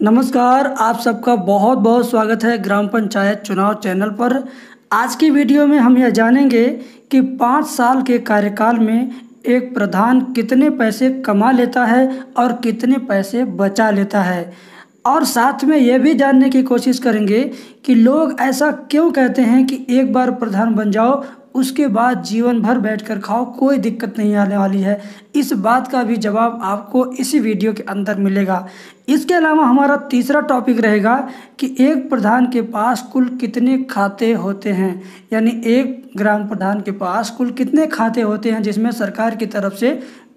नमस्कार, आप सबका बहुत बहुत स्वागत है ग्राम पंचायत चुनाव चैनल पर। आज की वीडियो में हम यह जानेंगे कि 5 साल के कार्यकाल में एक प्रधान कितने पैसे कमा लेता है और कितने पैसे बचा लेता है। और साथ में यह भी जानने की कोशिश करेंगे कि लोग ऐसा क्यों कहते हैं कि एक बार प्रधान बन जाओ, उसके बाद जीवन भर बैठकर खाओ, कोई दिक्कत नहीं आने वाली है। इस बात का भी जवाब आपको इसी वीडियो के अंदर मिलेगा। इसके अलावा हमारा तीसरा टॉपिक रहेगा कि एक प्रधान के पास कुल कितने खाते होते हैं, यानी एक ग्राम प्रधान के पास कुल कितने खाते होते हैं जिसमें सरकार की तरफ से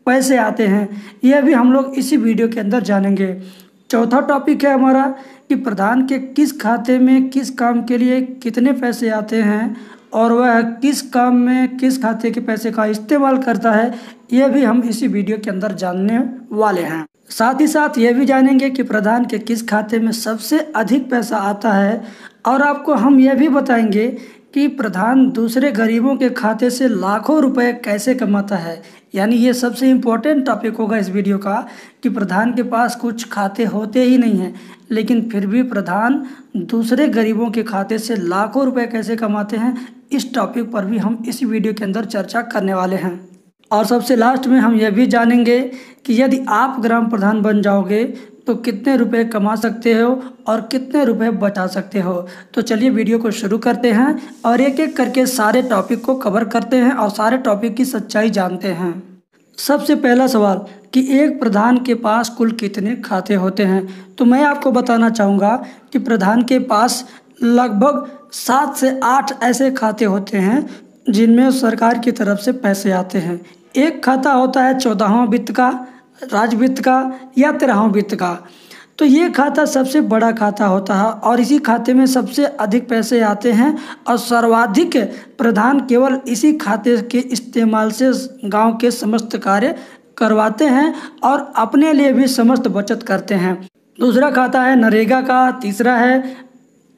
पैसे आते हैं। यह भी हम लोग इसी वीडियो के अंदर जानेंगे। चौथा टॉपिक है हमारा कि प्रधान के किस खाते में किस काम के लिए कितने पैसे आते हैं और वह किस काम में किस खाते के पैसे का इस्तेमाल करता है। यह भी हम इसी वीडियो के अंदर जानने वाले हैं। साथ ही साथ ये भी जानेंगे कि प्रधान के किस खाते में सबसे अधिक पैसा आता है और आपको हम यह भी बताएंगे कि प्रधान दूसरे गरीबों के खाते से लाखों रुपए कैसे कमाता है। यानी ये सबसे इम्पोर्टेंट टॉपिक होगा इस वीडियो का कि प्रधान के पास कुछ खाते होते ही नहीं हैं, लेकिन फिर भी प्रधान दूसरे गरीबों के खाते से लाखों रुपए कैसे कमाते हैं। इस टॉपिक पर भी हम इस वीडियो के अंदर चर्चा करने वाले हैं। और सबसे लास्ट में हम यह भी जानेंगे कि यदि आप ग्राम प्रधान बन जाओगे तो कितने रुपए कमा सकते हो और कितने रुपए बचा सकते हो। तो चलिए वीडियो को शुरू करते हैं और एक एक करके सारे टॉपिक को कवर करते हैं और सारे टॉपिक की सच्चाई जानते हैं। सबसे पहला सवाल कि एक प्रधान के पास कुल कितने खाते होते हैं। तो मैं आपको बताना चाहूँगा कि प्रधान के पास लगभग 7 से 8 ऐसे खाते होते हैं जिनमें सरकार की तरफ से पैसे आते हैं। एक खाता होता है 14वां वित्त का, राज्य वित्त का या 13वां वित्त का। तो ये खाता सबसे बड़ा खाता होता है और इसी खाते में सबसे अधिक पैसे आते हैं और सर्वाधिक प्रधान केवल इसी खाते के इस्तेमाल से गांव के समस्त कार्य करवाते हैं और अपने लिए भी समस्त बचत करते हैं। दूसरा खाता है नरेगा का। तीसरा है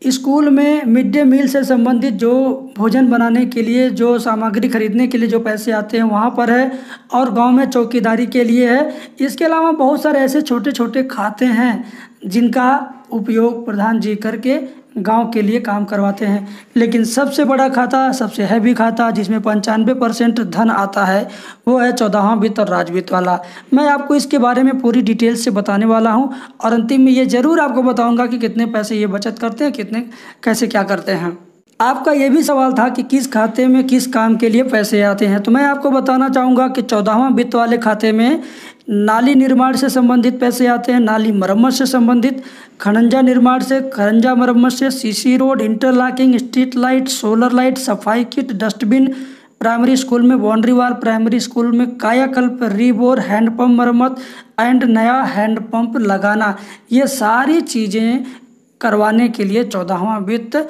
स्कूल में मिड डे मील से संबंधित जो भोजन बनाने के लिए जो सामग्री खरीदने के लिए जो पैसे आते हैं वहाँ पर है, और गांव में चौकीदारी के लिए है। इसके अलावा बहुत सारे ऐसे छोटे छोटे खाते हैं जिनका उपयोग प्रधान जी करके गांव के लिए काम करवाते हैं। लेकिन सबसे बड़ा खाता, सबसे हैवी खाता जिसमें 95% धन आता है वो है 14वां वित्त और राज्य वित्त वाला। मैं आपको इसके बारे में पूरी डिटेल से बताने वाला हूं और अंतिम में ये ज़रूर आपको बताऊंगा कि कितने पैसे ये बचत करते हैं, कितने कैसे क्या करते हैं। आपका ये भी सवाल था कि किस खाते में किस काम के लिए पैसे आते हैं। तो मैं आपको बताना चाहूँगा कि 14वां वित्त वाले खाते में नाली निर्माण से संबंधित पैसे आते हैं, नाली मरम्मत से संबंधित, खड़ंजा निर्माण से, खड़ंजा मरम्मत से, CC road, interlocking, street light, solar light, सफाई किट, डस्टबिन, प्राइमरी स्कूल में बाउंड्री वाल, प्राइमरी स्कूल में कायाकल्प, रीबोर, हैंडपम्प मरम्मत एंड नया हैंडपम्प लगाना। ये सारी चीज़ें करवाने के लिए 14वां वित्त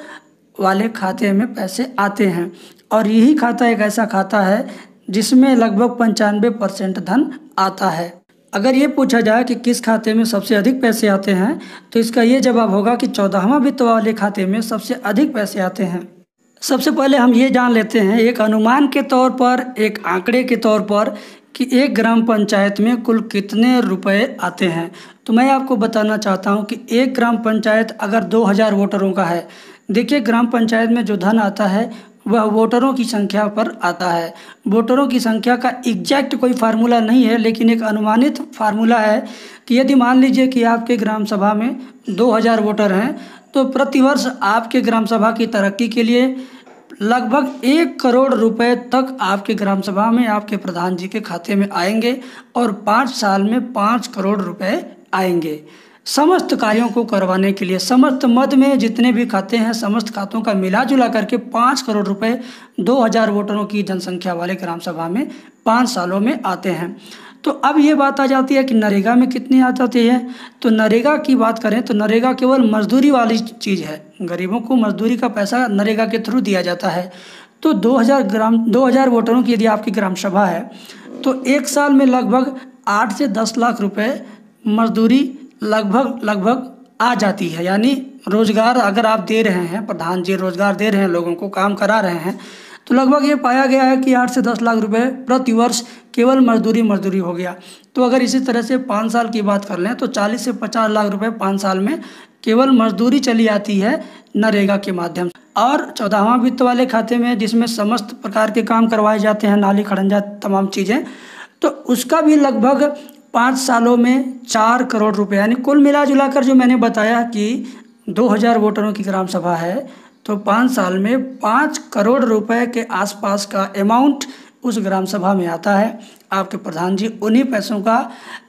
वाले खाते में पैसे आते हैं। और यही खाता एक ऐसा खाता है जिसमें लगभग 95% धन आता है। अगर ये पूछा जाए कि किस खाते में सबसे अधिक पैसे आते हैं तो इसका ये जवाब होगा कि 14वां वित्त वाले खाते में सबसे अधिक पैसे आते हैं। सबसे पहले हम ये जान लेते हैं एक अनुमान के तौर पर, एक आंकड़े के तौर पर कि एक ग्राम पंचायत में कुल कितने रुपए आते हैं। तो मैं आपको बताना चाहता हूँ कि एक ग्राम पंचायत अगर 2000 वोटरों का है, देखिए ग्राम पंचायत में जो धन आता है वह वोटरों की संख्या पर आता है। वोटरों की संख्या का एग्जैक्ट कोई फार्मूला नहीं है, लेकिन एक अनुमानित फार्मूला है कि यदि मान लीजिए कि आपके ग्राम सभा में 2000 वोटर हैं तो प्रतिवर्ष आपके ग्राम सभा की तरक्की के लिए लगभग 1 करोड़ रुपए तक आपके ग्राम सभा में आपके प्रधान जी के खाते में आएंगे और 5 साल में 5 करोड़ रुपए आएंगे समस्त कार्यों को करवाने के लिए। समस्त मद में जितने भी खाते हैं समस्त खातों का मिला जुला करके 5 करोड़ रुपए 2000 वोटरों की जनसंख्या वाले ग्राम सभा में 5 सालों में आते हैं। तो अब ये बात आ जाती है कि नरेगा में कितनी आ जाती है। तो नरेगा की बात करें तो नरेगा केवल मजदूरी वाली चीज़ है, गरीबों को मजदूरी का पैसा नरेगा के थ्रू दिया जाता है। तो 2000 वोटरों की यदि आपकी ग्राम सभा है तो एक साल में लगभग 8 से 10 लाख रुपए मजदूरी लगभग आ जाती है। यानी रोजगार अगर आप दे रहे हैं, प्रधान जी रोजगार दे रहे हैं, लोगों को काम करा रहे हैं, तो लगभग ये पाया गया है कि 8 से 10 लाख रुपए प्रति वर्ष केवल मजदूरी हो गया। तो अगर इसी तरह से 5 साल की बात कर लें तो 40 से 50 लाख रुपए 5 साल में केवल मजदूरी चली आती है नरेगा के माध्यम से। और 14वां वित्त वाले खाते में जिसमें समस्त प्रकार के काम करवाए जाते हैं, नाली खड़ंजा तमाम चीज़ें, तो उसका भी लगभग 5 सालों में 4 करोड़ रुपए, यानी कुल मिला जुला कर जो मैंने बताया कि 2000 वोटरों की ग्राम सभा है, तो 5 साल में 5 करोड़ रुपए के आसपास का अमाउंट उस ग्राम सभा में आता है। आपके प्रधान जी उन्हीं पैसों का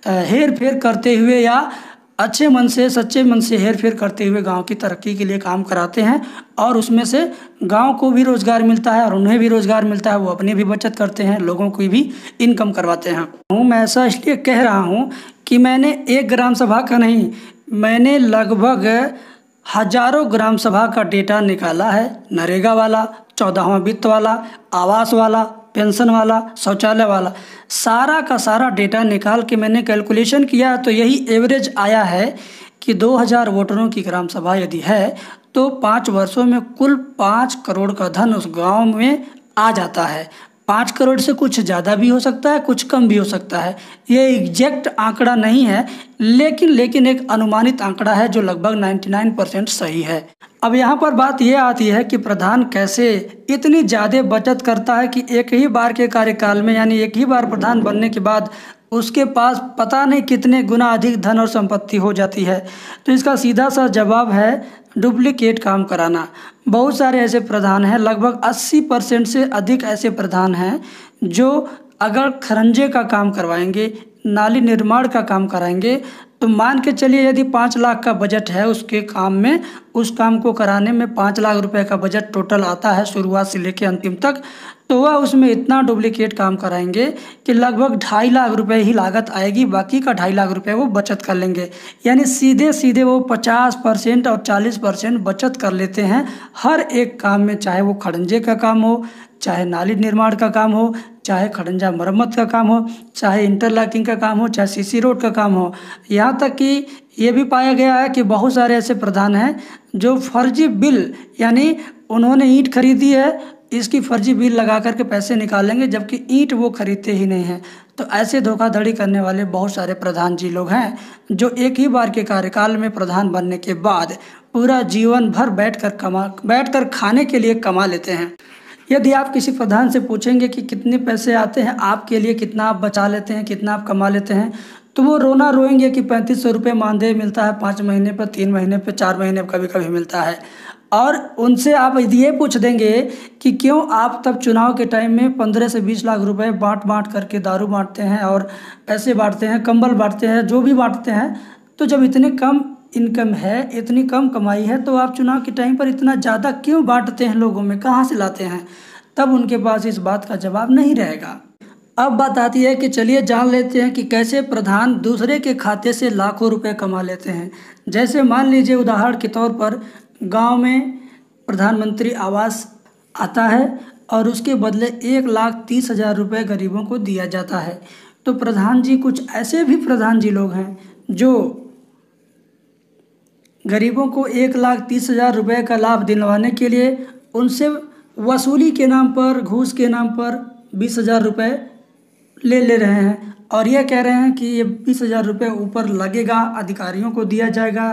हेर फेर करते हुए या अच्छे मन से सच्चे मन से हेर फेर करते हुए गांव की तरक्की के लिए काम कराते हैं, और उसमें से गांव को भी रोजगार मिलता है और उन्हें भी रोजगार मिलता है, वो अपनी भी बचत करते हैं, लोगों की भी इनकम करवाते हैं। मैं ऐसा इसलिए कह रहा हूँ कि मैंने एक ग्राम सभा का नहीं, मैंने लगभग हजारों ग्राम सभा का डेटा निकाला है, नरेगा वाला, 14वां वित्त वाला, आवास वाला, पेंशन वाला, शौचालय वाला, सारा का सारा डेटा निकाल के मैंने कैलकुलेशन किया तो यही एवरेज आया है कि 2000 वोटरों की ग्राम सभा यदि है तो 5 वर्षों में कुल 5 करोड़ का धन उस गांव में आ जाता है। 5 करोड़ से कुछ ज़्यादा भी हो सकता है, कुछ कम भी हो सकता है, ये एग्जैक्ट आंकड़ा नहीं है, लेकिन एक अनुमानित आंकड़ा है जो लगभग 99% सही है। अब यहाँ पर बात यह आती है कि प्रधान कैसे इतनी ज़्यादा बचत करता है कि एक ही बार के कार्यकाल में, यानी एक ही बार प्रधान बनने के बाद उसके पास पता नहीं कितने गुना अधिक धन और संपत्ति हो जाती है। तो इसका सीधा सा जवाब है डुप्लीकेट काम कराना। बहुत सारे ऐसे प्रधान हैं, लगभग 80% से अधिक ऐसे प्रधान हैं जो अगर खरंजे का काम करवाएंगे, नाली निर्माण का काम कराएंगे, तो मान के चलिए यदि 5 लाख का बजट है उसके काम में, उस काम को कराने में 5 लाख रुपए का बजट टोटल आता है शुरुआत से लेकर अंतिम तक, तो वह उसमें इतना डुप्लीकेट काम कराएंगे कि लगभग 2.5 लाख रुपए ही लागत आएगी, बाकी का 2.5 लाख रुपए वो बचत कर लेंगे। यानी सीधे वो 50% और 40% बचत कर लेते हैं हर एक काम में, चाहे वो खड़ंजे का काम हो, चाहे नाली निर्माण का काम हो, चाहे खड़ंजा मरम्मत का काम हो, चाहे इंटरलॉकिंग का काम हो, चाहे सीसी रोड का काम हो। यहाँ तक कि ये भी पाया गया है कि बहुत सारे ऐसे प्रधान हैं जो फर्जी बिल, यानी उन्होंने ईंट खरीदी है, इसकी फर्जी बिल लगा करके पैसे निकालेंगे, जबकि ईंट वो खरीदते ही नहीं हैं। तो ऐसे धोखाधड़ी करने वाले बहुत सारे प्रधान जी लोग हैं जो एक ही बार के कार्यकाल में प्रधान बनने के बाद पूरा जीवन भर बैठकर खाने के लिए कमा लेते हैं। यदि आप किसी प्रधान से पूछेंगे कि कितने पैसे आते हैं आपके लिए, कितना आप बचा लेते हैं, कितना आप कमा लेते हैं, तो वो रोना रोएंगे कि 3500 रुपये मानदेय मिलता है 5 महीने पर, 3 महीने पर, 4 महीने पर कभी कभी मिलता है। और उनसे आप यदि ये पूछ देंगे कि क्यों आप तब चुनाव के टाइम में 15 से 20 लाख रुपए बांट करके दारू बांटते हैं और पैसे बांटते हैं, कंबल बांटते हैं, जो भी बांटते हैं, तो जब इतने कम इनकम है, इतनी कम कमाई है, तो आप चुनाव के टाइम पर इतना ज़्यादा क्यों बांटते हैं लोगों में, कहाँ से लाते हैं? तब उनके पास इस बात का जवाब नहीं रहेगा। अब बात आती है कि चलिए जान लेते हैं कि कैसे प्रधान दूसरे के खाते से लाखों रुपए कमा लेते हैं। जैसे मान लीजिए उदाहरण के तौर पर गांव में प्रधानमंत्री आवास आता है और उसके बदले 1,30,000 रुपये गरीबों को दिया जाता है। तो प्रधान जी, कुछ ऐसे भी प्रधान जी लोग हैं जो गरीबों को 1,30,000 रुपये का लाभ दिलवाने के लिए उनसे वसूली के नाम पर, घूस के नाम पर 20,000 रुपये ले रहे हैं और यह कह रहे हैं कि ये 20,000 रुपये ऊपर लगेगा, अधिकारियों को दिया जाएगा,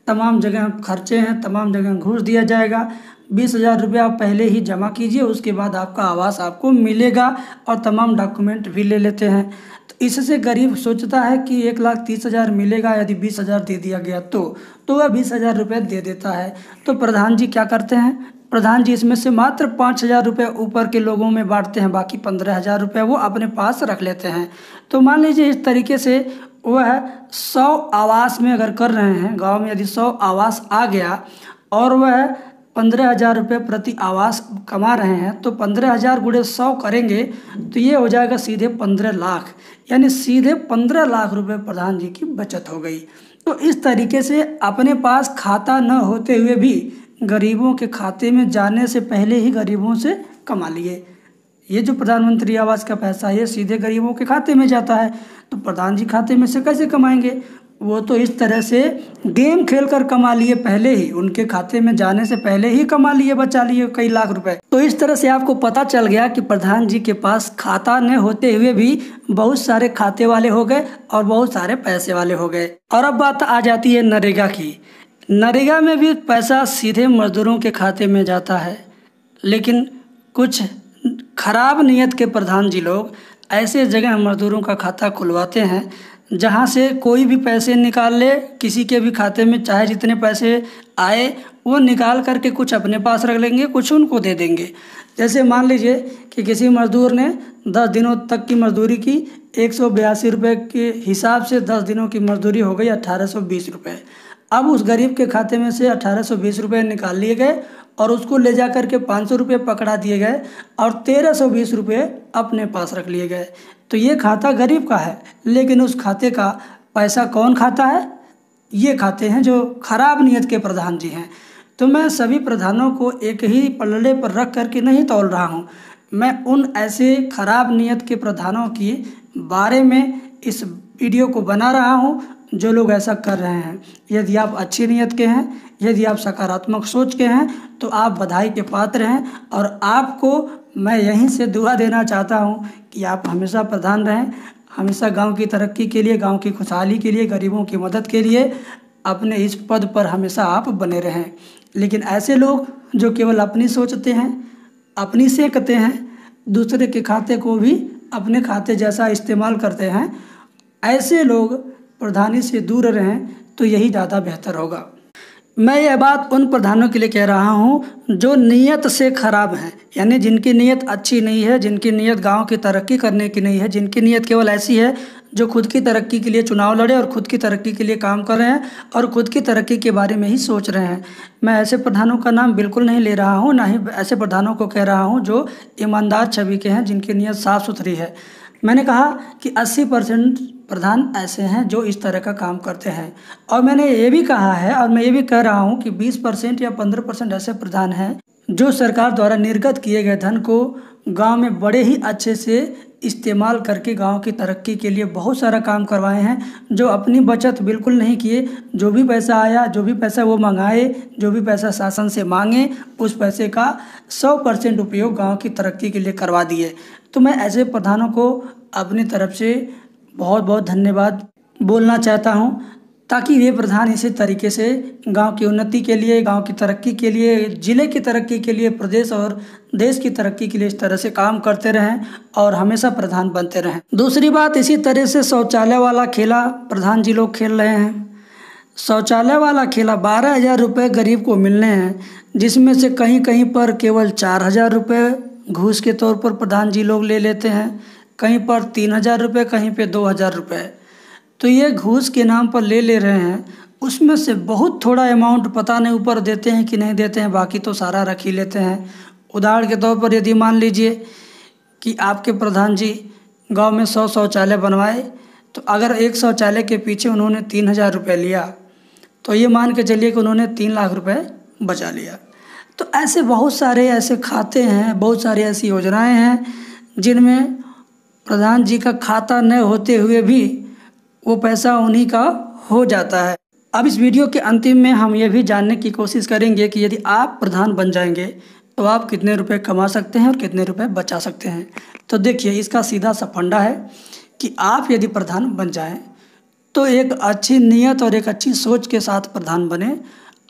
तमाम जगह खर्चे हैं, तमाम जगह घूस दिया जाएगा, 20,000 रुपये आप पहले ही जमा कीजिए, उसके बाद आपका आवास आपको मिलेगा, और तमाम डॉक्यूमेंट भी ले लेते हैं। तो इससे गरीब सोचता है कि 1,30,000 मिलेगा, यदि 20,000 दे दिया गया तो वह 20,000 रुपये दे देता है। तो प्रधान जी क्या करते हैं? प्रधान जी इसमें से मात्र 5,000 रुपये ऊपर के लोगों में बांटते हैं, बाकी 15,000 रुपये वो अपने पास रख लेते हैं। तो मान लीजिए इस तरीके से वह 100 आवास में अगर कर रहे हैं, गांव में यदि 100 आवास आ गया और वह 15,000 रुपये प्रति आवास कमा रहे हैं, तो 15,000 गुणे 100 करेंगे तो ये हो जाएगा सीधे 15 लाख, यानी सीधे 15 लाख रुपये प्रधान जी की बचत हो गई। तो इस तरीके से अपने पास खाता न होते हुए भी गरीबों के खाते में जाने से पहले ही गरीबों से कमा लिए। ये जो प्रधानमंत्री आवास का पैसा है ये सीधे गरीबों के खाते में जाता है, तो प्रधान जी खाते में से कैसे कमाएंगे? वो तो इस तरह से गेम खेलकर कमा लिए, पहले ही उनके खाते में जाने से पहले ही कमा लिए, बचा लिए कई लाख रुपए। तो इस तरह से आपको पता चल गया कि प्रधान जी के पास खाता न होते हुए भी बहुत सारे खाते वाले हो गए और बहुत सारे पैसे वाले हो गए। और अब बात आ जाती है नरेगा की। नरेगा में भी पैसा सीधे मजदूरों के खाते में जाता है, लेकिन कुछ खराब नीयत के प्रधान जी लोग ऐसे जगह मजदूरों का खाता खुलवाते हैं जहां से कोई भी पैसे निकाल ले, किसी के भी खाते में चाहे जितने पैसे आए वो निकाल करके कुछ अपने पास रख लेंगे, कुछ उनको दे देंगे। जैसे मान लीजिए कि किसी मजदूर ने 10 दिनों तक की मजदूरी की, 182 रुपये के हिसाब से 10 दिनों की मजदूरी हो गई 1820 रुपये। अब उस गरीब के खाते में से 1820 रुपये निकाल लिए गए और उसको ले जा कर के 500 रुपये पकड़ा दिए गए और 1320 रुपये अपने पास रख लिए गए। तो ये खाता गरीब का है, लेकिन उस खाते का पैसा कौन खाता है? ये खाते हैं जो खराब नीयत के प्रधान जी हैं। तो मैं सभी प्रधानों को एक ही पलड़े पर रख करके नहीं तौल रहा हूँ, मैं उन ऐसे खराब नीयत के प्रधानों के बारे में इस वीडियो को बना रहा हूँ जो लोग ऐसा कर रहे हैं। यदि आप अच्छी नीयत के हैं, यदि आप सकारात्मक सोच के हैं, तो आप बधाई के पात्र हैं। और आपको मैं यहीं से दुआ देना चाहता हूं कि आप हमेशा प्रधान रहें, हमेशा गांव की तरक्की के लिए, गांव की खुशहाली के लिए, गरीबों की मदद के लिए अपने इस पद पर हमेशा आप बने रहें। लेकिन ऐसे लोग जो केवल अपनी सोचते हैं, अपनी सेकते हैं, दूसरे के खाते को भी अपने खाते जैसा इस्तेमाल करते हैं, ऐसे लोग प्रधानी से दूर रहें तो यही ज़्यादा बेहतर होगा। मैं यह बात उन प्रधानों के लिए कह रहा हूं जो नीयत से खराब हैं, यानी जिनकी नीयत अच्छी नहीं है, जिनकी नीयत गांव की तरक्की करने की नहीं है, जिनकी नीयत केवल ऐसी है जो खुद की तरक्की के लिए चुनाव लड़े और खुद की तरक्की के लिए काम कर रहे हैं और खुद की तरक्की के बारे में ही सोच रहे हैं। मैं ऐसे प्रधानों का नाम बिल्कुल नहीं ले रहा हूँ, ना ही ऐसे प्रधानों को कह रहा हूँ जो ईमानदार छवि के हैं, जिनकी नीयत साफ़ सुथरी है। मैंने कहा कि 80% प्रधान ऐसे हैं जो इस तरह का काम करते हैं। और मैंने ये भी कहा है और मैं ये भी कह रहा हूँ कि 20% या 15% ऐसे प्रधान हैं जो सरकार द्वारा निर्गत किए गए धन को गांव में बड़े ही अच्छे से इस्तेमाल करके गांव की तरक्की के लिए बहुत सारा काम करवाए हैं, जो अपनी बचत बिल्कुल नहीं किए। जो भी पैसा आया, जो भी पैसा वो मंगाए, जो भी पैसा शासन से मांगे, उस पैसे का 100% उपयोग गांव की तरक्की के लिए करवा दिए। तो मैं ऐसे प्रधानों को अपनी तरफ से बहुत बहुत धन्यवाद बोलना चाहता हूं, ताकि ये प्रधान इसी तरीके से गांव की उन्नति के लिए, गांव की तरक्की के लिए, ज़िले की तरक्की के लिए, प्रदेश और देश की तरक्की के लिए इस तरह से काम करते रहें और हमेशा प्रधान बनते रहें। दूसरी बात, इसी तरह से शौचालय वाला खेला प्रधान जी लोग खेल रहे हैं। शौचालय वाला खेला 12,000 रुपये गरीब को मिलने हैं, जिसमें से कहीं कहीं पर केवल 4,000 रुपये घूस के तौर पर प्रधान जी लोग ले लेते हैं, कहीं पर 3,000 रुपये, कहीं पे 2,000 रुपये। तो ये घूस के नाम पर ले रहे हैं। उसमें से बहुत थोड़ा अमाउंट पता नहीं ऊपर देते हैं कि नहीं देते हैं, बाकी तो सारा रख ही लेते हैं। उदाहरण के तौर पर यदि मान लीजिए कि आपके प्रधान जी गांव में 100 शौचालय बनवाए, तो अगर एक शौचालय के पीछे उन्होंने 3,000 रुपये लिया, तो ये मान के चलिए कि उन्होंने 3 लाख रुपये बचा लिया। तो ऐसे बहुत सारे ऐसे खाते हैं, बहुत सारी ऐसी योजनाएं हैं जिनमें प्रधान जी का खाता न होते हुए भी वो पैसा उन्हीं का हो जाता है। अब इस वीडियो के अंतिम में हम ये भी जानने की कोशिश करेंगे कि यदि आप प्रधान बन जाएंगे तो आप कितने रुपए कमा सकते हैं और कितने रुपए बचा सकते हैं। तो देखिए, इसका सीधा सा फंडा है कि आप यदि प्रधान बन जाएं तो एक अच्छी नीयत और एक अच्छी सोच के साथ प्रधान बने।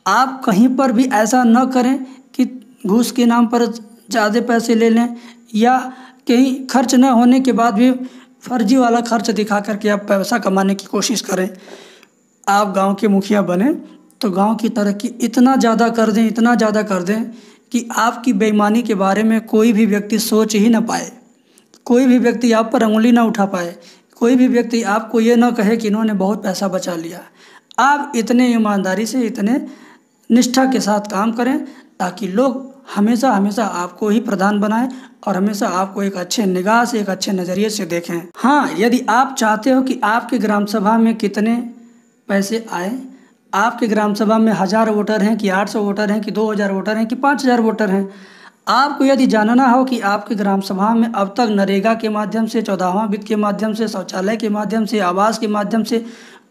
आप कहीं पर भी ऐसा न करें कि घूस के नाम पर ज़्यादा पैसे ले लें, या कहीं खर्च न होने के बाद भी फर्जी वाला खर्च दिखा करके आप पैसा कमाने की कोशिश करें। आप गांव के मुखिया बने तो गांव की तरक्की इतना ज़्यादा कर दें, इतना ज़्यादा कर दें कि आपकी बेईमानी के बारे में कोई भी व्यक्ति सोच ही ना पाए, कोई भी व्यक्ति आप पर उंगली ना उठा पाए, कोई भी व्यक्ति आपको ये ना कहे कि इन्होंने बहुत पैसा बचा लिया। आप इतने ईमानदारी से, इतने निष्ठा के साथ काम करें ताकि लोग हमेशा हमेशा आपको ही प्रधान बनाएं और हमेशा आपको एक अच्छे निगाह से, एक अच्छे नज़रिए से देखें। हाँ, यदि आप चाहते हो कि आपके ग्राम सभा में कितने पैसे आए, आपके ग्राम सभा में 1000 वोटर हैं कि 800 वोटर हैं कि 2000 वोटर हैं कि 5000 वोटर हैं, आपको यदि जानना हो कि आपके ग्राम सभा में अब तक नरेगा के माध्यम से, 14वां वित्त के माध्यम से, शौचालय के माध्यम से, आवास के माध्यम से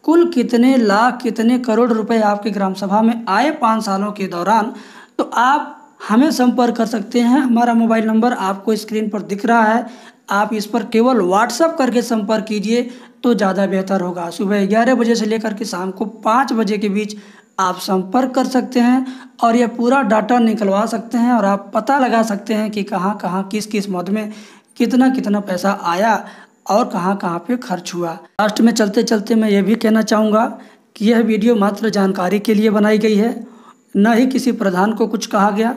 कुल कितने लाख कितने करोड़ रुपए आपके ग्राम सभा में आए 5 सालों के दौरान, तो आप हमें संपर्क कर सकते हैं। हमारा मोबाइल नंबर आपको स्क्रीन पर दिख रहा है, आप इस पर केवल व्हाट्सएप करके संपर्क कीजिए तो ज़्यादा बेहतर होगा। सुबह 11 बजे से लेकर के शाम को 5 बजे के बीच आप संपर्क कर सकते हैं और यह पूरा डाटा निकलवा सकते हैं और आप पता लगा सकते हैं कि कहाँ कहाँ किस किस मद में कितना कितना पैसा आया और कहाँ कहाँ पे खर्च हुआ। लास्ट में चलते चलते मैं ये भी कहना चाहूँगा कि यह वीडियो मात्र जानकारी के लिए बनाई गई है, न ही किसी प्रधान को कुछ कहा गया,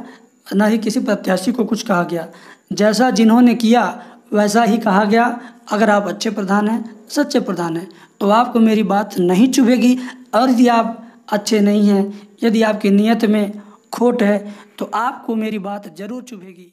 न ही किसी प्रत्याशी को कुछ कहा गया। जैसा जिन्होंने किया वैसा ही कहा गया। अगर आप अच्छे प्रधान हैं, सच्चे प्रधान हैं, तो आपको मेरी बात नहीं चुभेगी, और यदि आप अच्छे नहीं हैं, यदि आपकी नीयत में खोट है, तो आपको मेरी बात ज़रूर चुभेगी।